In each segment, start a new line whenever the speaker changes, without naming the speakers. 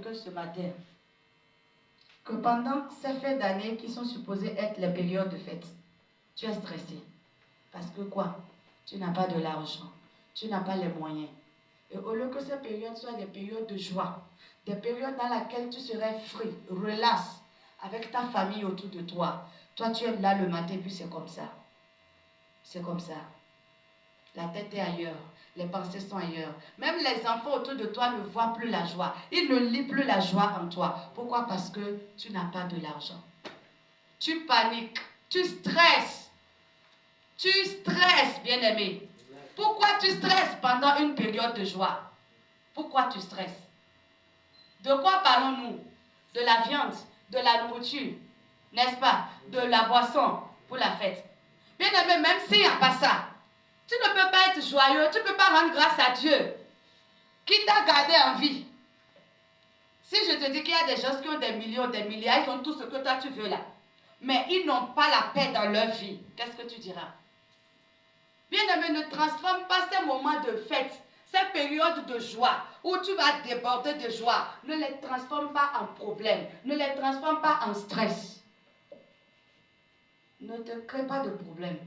que ce matin, que pendant ces fêtes d'année qui sont supposées être les périodes de fête, tu es stressé. Parce que quoi? Tu n'as pas de l'argent, tu n'as pas les moyens. Et au lieu que ces périodes soient des périodes de joie, des périodes dans lesquelles tu serais free, relax, avec ta famille autour de toi, toi tu es là le matin, puis c'est comme ça. C'est comme ça. La tête est ailleurs, les pensées sont ailleurs. Même les enfants autour de toi ne voient plus la joie. Ils ne lisent plus la joie en toi. Pourquoi? Parce que tu n'as pas de l'argent. Tu paniques, tu stresses. Tu stresses, bien-aimé. Pourquoi tu stresses pendant une période de joie? Pourquoi tu stresses? De quoi parlons-nous? De la viande, de la nourriture, n'est-ce pas? De la boisson pour la fête. Bien-aimé, même s'il n'y a pas ça, tu ne peux pas être joyeux, tu ne peux pas rendre grâce à Dieu qui t'a gardé en vie. Si je te dis qu'il y a des gens qui ont des millions, des milliards, ils ont tout ce que toi tu veux là, mais ils n'ont pas la paix dans leur vie, qu'est-ce que tu diras? Bien-aimé, ne transforme pas ces moments de fête, ces périodes de joie où tu vas déborder de joie, ne les transforme pas en problème, ne les transforme pas en stress. Ne te crée pas de problème.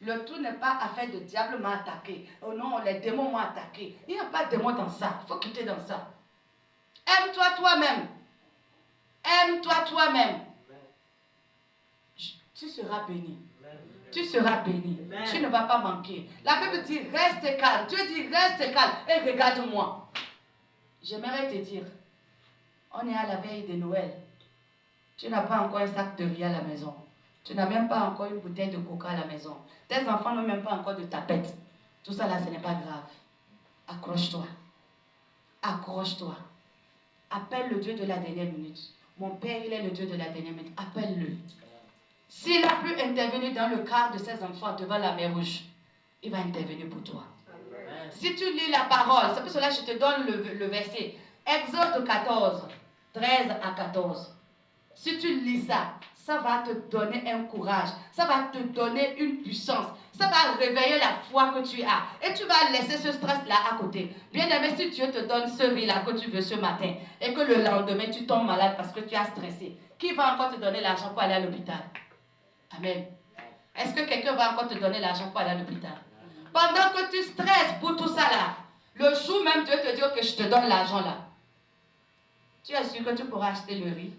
Le tout n'est pas affaire de diable m'a attaqué. Oh non, les démons m'ont attaqué. Il n'y a pas de démons dans ça. Il faut quitter dans ça. Aime-toi toi-même. Aime-toi toi-même. Tu seras béni. Tu seras béni. Tu ne vas pas manquer. La Bible dit reste calme. Dieu dit reste calme et regarde-moi. J'aimerais te dire, on est à la veille de Noël. Tu n'as pas encore un sac de riz à la maison. Tu n'as même pas encore une bouteille de coca à la maison. Tes enfants n'ont même pas encore de tapette. Tout ça là, ce n'est pas grave. Accroche-toi. Accroche-toi. Appelle le Dieu de la dernière minute. Mon Père, il est le Dieu de la dernière minute. Appelle-le. S'il a pu intervenir dans le quart de ses enfants devant la mer Rouge, il va intervenir pour toi. Amen. Si tu lis la parole, c'est pour cela que je te donne le verset. Exode 14, 13 à 14. Si tu lis ça, ça va te donner un courage, ça va te donner une puissance, ça va réveiller la foi que tu as. Et tu vas laisser ce stress-là à côté. Bien aimé, si Dieu te donne ce riz-là que tu veux ce matin, et que le lendemain tu tombes malade parce que tu as stressé, qui va encore te donner l'argent pour aller à l'hôpital? Amen. Est-ce que quelqu'un va encore te donner l'argent pour aller à l'hôpital? Pendant que tu stresses pour tout ça là, le jour même Dieu te dit que je te donne l'argent là, tu es sûr que tu pourras acheter le riz?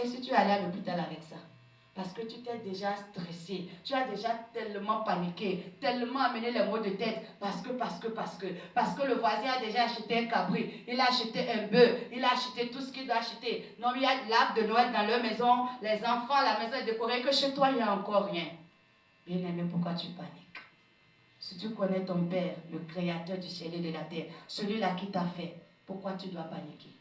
Et si tu es allé à l'hôpital avec ça? Parce que tu t'es déjà stressé, tu as déjà tellement paniqué, tellement amené les maux de tête, parce que le voisin a déjà acheté un cabri, il a acheté un bœuf, il a acheté tout ce qu'il doit acheter. Non, il y a de l'arbre de Noël dans leur maison, les enfants, la maison est décorée, que chez toi il n'y a encore rien. Bien aimé, pourquoi tu paniques? Si tu connais ton Père, le Créateur du ciel et de la terre, celui-là qui t'a fait, pourquoi tu dois paniquer?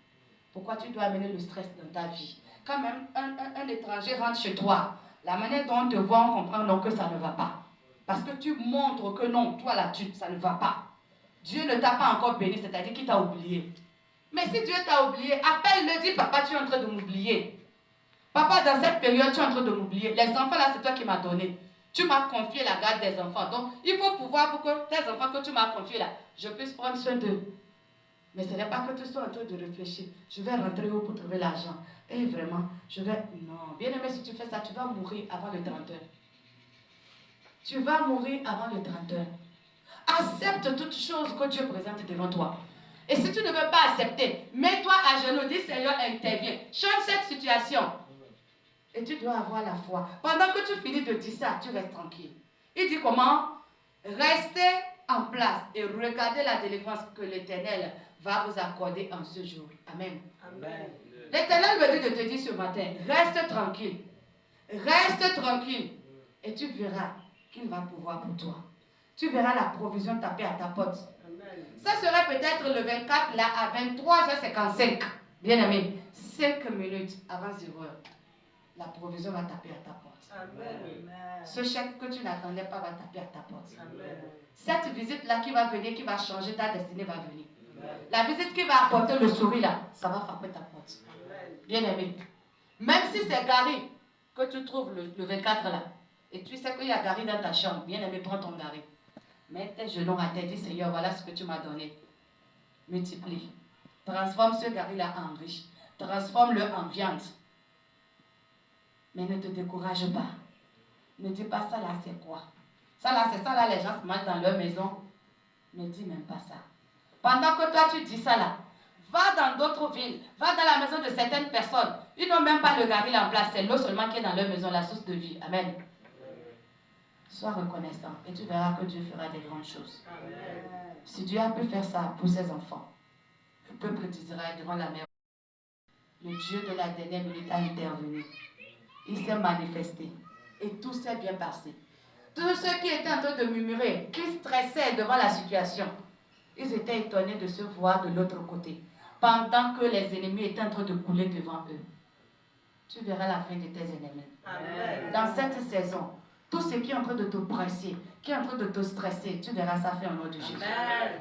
Pourquoi tu dois amener le stress dans ta vie? Quand même un étranger rentre chez toi, la manière dont on te voit, on comprend donc que ça ne va pas. Parce que tu montres que non, toi là, ça ne va pas. Dieu ne t'a pas encore béni, c'est-à-dire qu'il t'a oublié. Mais si Dieu t'a oublié, appelle-le, dis papa, tu es en train de m'oublier. Papa, dans cette période, tu es en train de m'oublier. Les enfants là, c'est toi qui m'as donné. Tu m'as confié la garde des enfants. Donc, il faut pouvoir pour que tes enfants que tu m'as confiés là, je puisse prendre soin d'eux. Mais ce n'est pas que tu sois en train de réfléchir. Je vais rentrer où pour trouver l'argent? Et vraiment, je vais... Non, bien aimé, si tu fais ça, tu vas mourir avant le 30 heures. Tu vas mourir avant le 30 heures. Accepte toutes choses que Dieu présente devant toi. Et si tu ne veux pas accepter, mets-toi à genoux, dis Seigneur, interviens. Change cette situation. Et tu dois avoir la foi. Pendant que tu finis de dire ça, tu restes tranquille. Il dit comment? Restez en place et regardez la délivrance que l'Éternel va vous accorder en ce jour. Amen. Amen. L'Éternel me dit de te dire ce matin, reste tranquille. Reste tranquille. Et tu verras qu'il va pouvoir pour toi. Tu verras la provision taper à ta porte. Amen. Ça serait peut-être le 24 là à 23h55. Bien aimé, 5 minutes avant 0h. La provision va taper à ta porte. Amen. Ce chèque que tu n'attendais pas va taper à ta porte. Amen. Cette visite-là qui va venir, qui va changer ta destinée, va venir. Amen. La visite qui va apporter le sourire là, ça va frapper ta porte. Amen. Bien aimé. Même si c'est Gary que tu trouves le 24 là, et tu sais qu'il y a Gary dans ta chambre, bien aimé, prends ton Gary. Mets tes genoux à terre, dis Seigneur, voilà ce que tu m'as donné. Multiplie. Transforme ce gari-là en riche. Transforme-le en viande. Mais ne te décourage pas. Ne dis pas ça là, c'est quoi? Ça là, c'est ça là, les gens se mettent dans leur maison. Ne dis même pas ça. Pendant que toi, tu dis ça là, va dans d'autres villes, va dans la maison de certaines personnes. Ils n'ont même pas le gari là en place. C'est l'eau seulement qui est dans leur maison, la source de vie. Amen. Sois reconnaissant et tu verras que Dieu fera des grandes choses. Amen. Si Dieu a pu faire ça pour ses enfants, le peuple d'Israël devant la mer, le Dieu de la dernière minute a intervenu. Il s'est manifesté et tout s'est bien passé. Tous ceux qui étaient en train de murmurer, qui stressaient devant la situation, ils étaient étonnés de se voir de l'autre côté, pendant que les ennemis étaient en train de couler devant eux. Tu verras la fin de tes ennemis. Amen. Dans cette saison, tout ce qui est en train de te presser, qui est en train de te stresser, tu verras ça fait au nom de Jésus.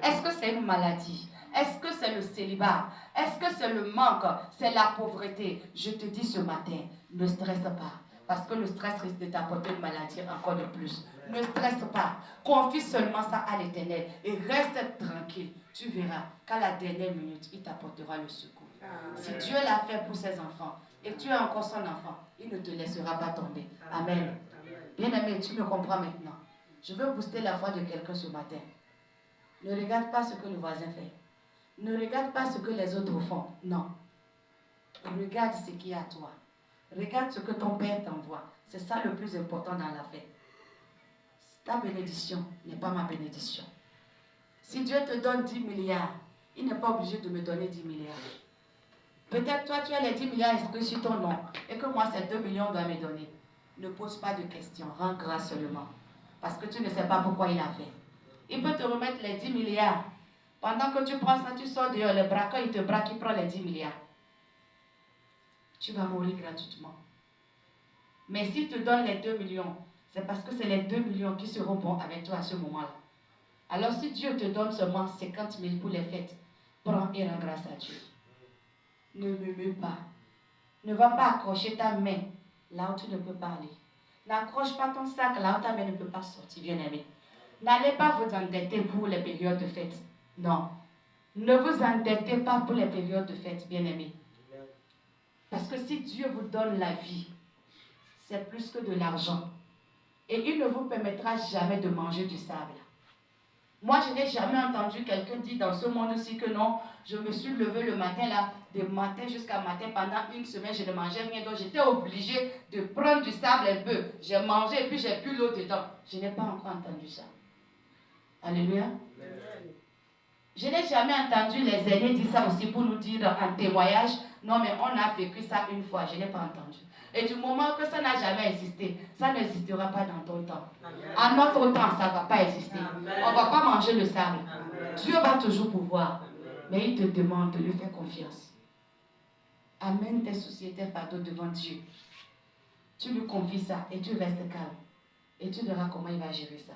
Est-ce que c'est une maladie? Est-ce que c'est le célibat? Est-ce que c'est le manque? C'est la pauvreté? Je te dis ce matin, ne stresse pas. Parce que le stress risque de t'apporter une maladie encore de plus. Ne stresse pas. Confie seulement ça à l'Éternel. Et reste tranquille. Tu verras qu'à la dernière minute, il t'apportera le secours. Si Dieu l'a fait pour ses enfants, et tu es encore son enfant, il ne te laissera pas tomber. Amen. Bien-aimé, tu me comprends maintenant. Je veux booster la foi de quelqu'un ce matin. Ne regarde pas ce que le voisin fait. Ne regarde pas ce que les autres font. Non. Regarde ce qui est à toi. Regarde ce que ton Père t'envoie. C'est ça le plus important dans la fête. Ta bénédiction n'est pas ma bénédiction. Si Dieu te donne 10 milliards, il n'est pas obligé de me donner 10 milliards. Peut-être toi, tu as les 10 milliards inscrits sur ton nom et que moi, ces 2 millions doit me donner. Ne pose pas de questions. Rends grâce seulement. Parce que tu ne sais pas pourquoi il a fait. Il peut te remettre les 10 milliards. Pendant que tu prends ça, tu sors dehors, le braqueur, il te braque, il prend les 10 milliards. Tu vas mourir gratuitement. Mais s'il te donne les 2 millions, c'est parce que c'est les 2 millions qui seront bons avec toi à ce moment-là. Alors si Dieu te donne seulement 50 000 pour les fêtes, prends et rends grâce à Dieu. Ne murmure pas. Ne va pas accrocher ta main là où tu ne peux pas aller. N'accroche pas ton sac là où ta main ne peut pas sortir, bien-aimé. N'allez pas vous endetter pour les périodes de fête. Non. Ne vous endettez pas pour les périodes de fête, bien-aimé. Parce que si Dieu vous donne la vie, c'est plus que de l'argent. Et il ne vous permettra jamais de manger du sable. Moi, je n'ai jamais entendu quelqu'un dire dans ce monde-ci que non, je me suis levé le matin là, de matin jusqu'à matin, pendant une semaine, je ne mangeais rien. Donc, j'étais obligée de prendre du sable un peu. J'ai mangé et puis j'ai plus l'eau dedans. Je n'ai pas encore entendu ça. Alléluia. Je n'ai jamais entendu les aînés dire ça aussi pour nous dire en témoignage, non mais on a vécu ça une fois, je n'ai pas entendu. Et du moment que ça n'a jamais existé, ça n'existera pas dans ton temps. Amen. À notre temps, ça ne va pas exister. Amen. On ne va pas manger le sable. Amen. Dieu va toujours pouvoir. Mais il te demande de lui faire confiance. Amène tes soucis et tes fardeaux devant Dieu. Tu lui confies ça et tu restes calme. Et tu verras comment il va gérer ça.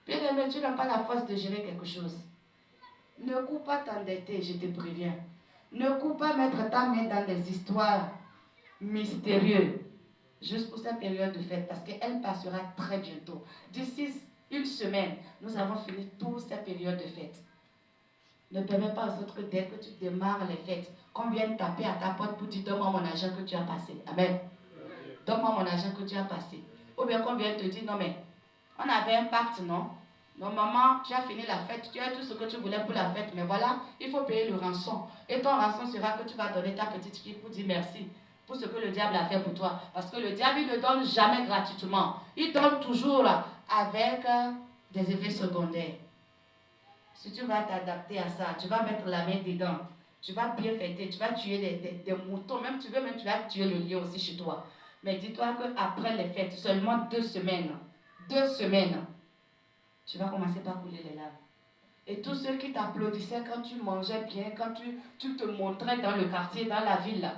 Bien aimé, tu n'as pas la force de gérer quelque chose. Ne cours pas t'endetter, je te préviens. Ne cours pas mettre ta main dans des histoires mystérieuses juste pour cette période de fête parce qu'elle passera très bientôt. D'ici une semaine, nous avons fini toute cette période de fête. Ne permets pas aux autres que dès que tu démarres les fêtes, qu'on vienne taper à ta porte pour dire donne-moi mon argent que tu as passé. Amen. Donne-moi mon argent que tu as passé. Ou bien qu'on vienne te dire non mais on avait un pacte, non? Non, maman, tu as fini la fête, tu as tout ce que tu voulais pour la fête, mais voilà, il faut payer le rançon. Et ton rançon sera que tu vas donner ta petite fille pour dire merci pour ce que le diable a fait pour toi. Parce que le diable, il ne donne jamais gratuitement. Il donne toujours avec des effets secondaires. Si tu vas t'adapter à ça, tu vas mettre la main dedans, tu vas bien fêter, tu vas tuer des moutons, même tu vas tuer le lion aussi chez toi. Mais dis-toi qu'après les fêtes, seulement 2 semaines, tu vas commencer par couler les larmes. Et tous ceux qui t'applaudissaient quand tu mangeais bien, quand tu te montrais dans le quartier, dans la ville, là,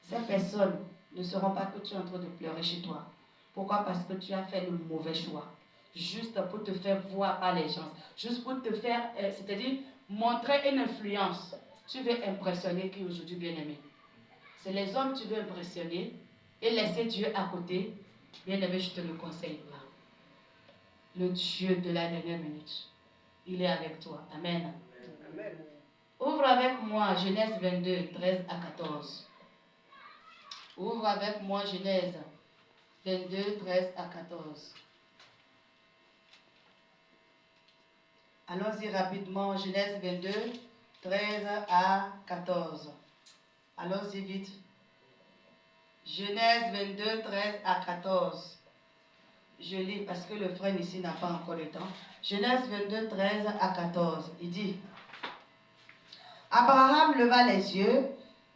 ces personnes ne sauront pas que tu es en train de pleurer chez toi. Pourquoi? Parce que tu as fait le mauvais choix. Juste pour te faire voir par les gens. Juste pour te faire, c'est-à-dire montrer une influence. Tu veux impressionner qui aujourd'hui, bien-aimé? C'est les hommes que tu veux impressionner et laisser Dieu à côté. Bien-aimé, je te le conseille pas. Le Dieu de la dernière minute, il est avec toi. Amen. Amen. Ouvre avec moi Genèse 22, 13 à 14. Ouvre avec moi Genèse 22, 13 à 14. Allons-y rapidement, Genèse 22, 13 à 14. Allons-y vite. Genèse 22, 13 à 14. Je lis parce que le frère ici n'a pas encore le temps. Genèse 22, 13 à 14. Il dit, Abraham leva les yeux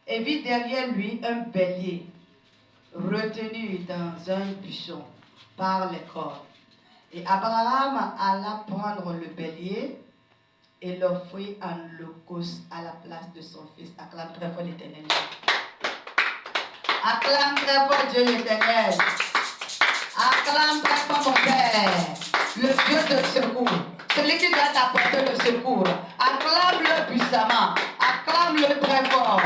et vit derrière lui un bélier retenu dans un buisson par les cornes. Et Abraham alla prendre le bélier et l'offrit en holocauste à la place de son fils. Acclame très fort l'Éternel. Acclame très fort Dieu l'Éternel. Acclame très fort mon Père, le Dieu de secours, celui qui doit t'apporter le secours. Acclame-le puissamment, acclame-le très fort.